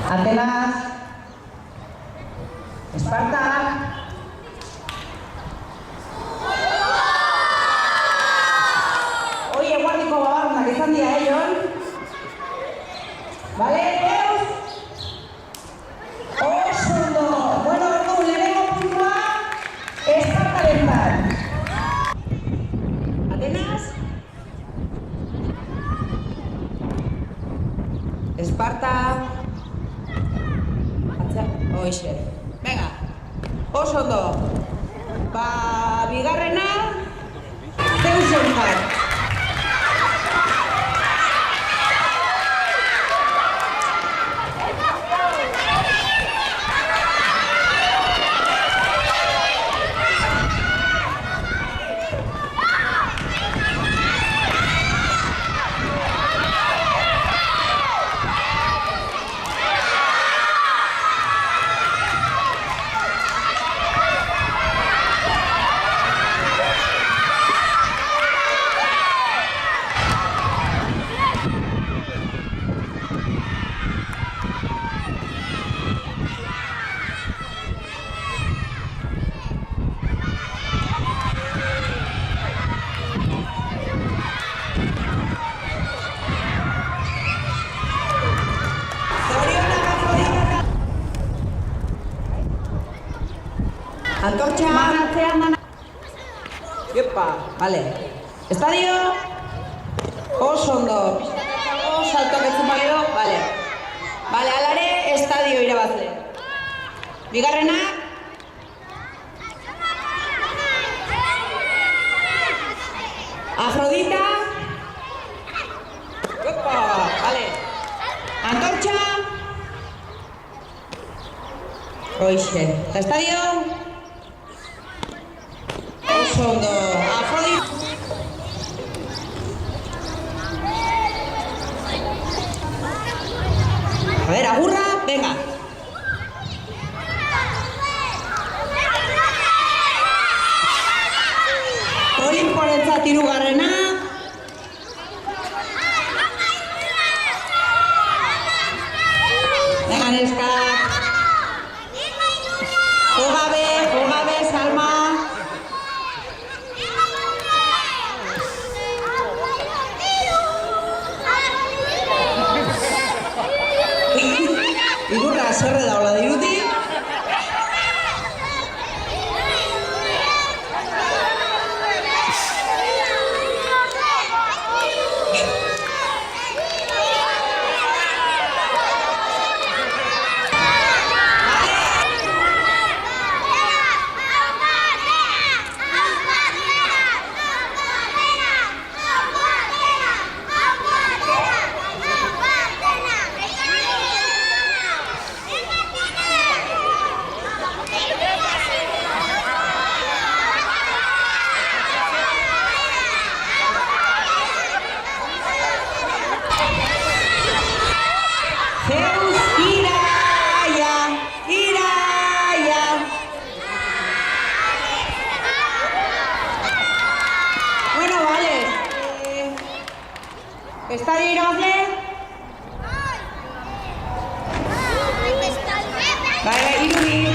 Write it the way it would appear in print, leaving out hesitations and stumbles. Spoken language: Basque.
Atenas, Esparta. Oye, guardiko babarrunak izan dira, Jon? Vale, Deus? Oso ondo. Bueno, ordu, lehenengo puntua, Espartarentzat. Atenas, Esparta. Hoxe. Venga, oso ondo. Bigarrena, Zeusentzat. Antortxa. Manatzean dana. Iepa, vale. Estadio. Oso ondo. Pixkatako, saltoak ez balero, vale. Vale, alare, estadio irabazle. Bigarrena. Afrodita. Iepa, vale. Antortxa. Hoxe. Estadio. Ondo, Afrodita. A ver, agurra, venga. Olinporentzat hirugarrena. Venga, neska. Jogabe, Salma. Igurra, zerre daula diruti. ¿Estadio irabazle? Bai, irudi.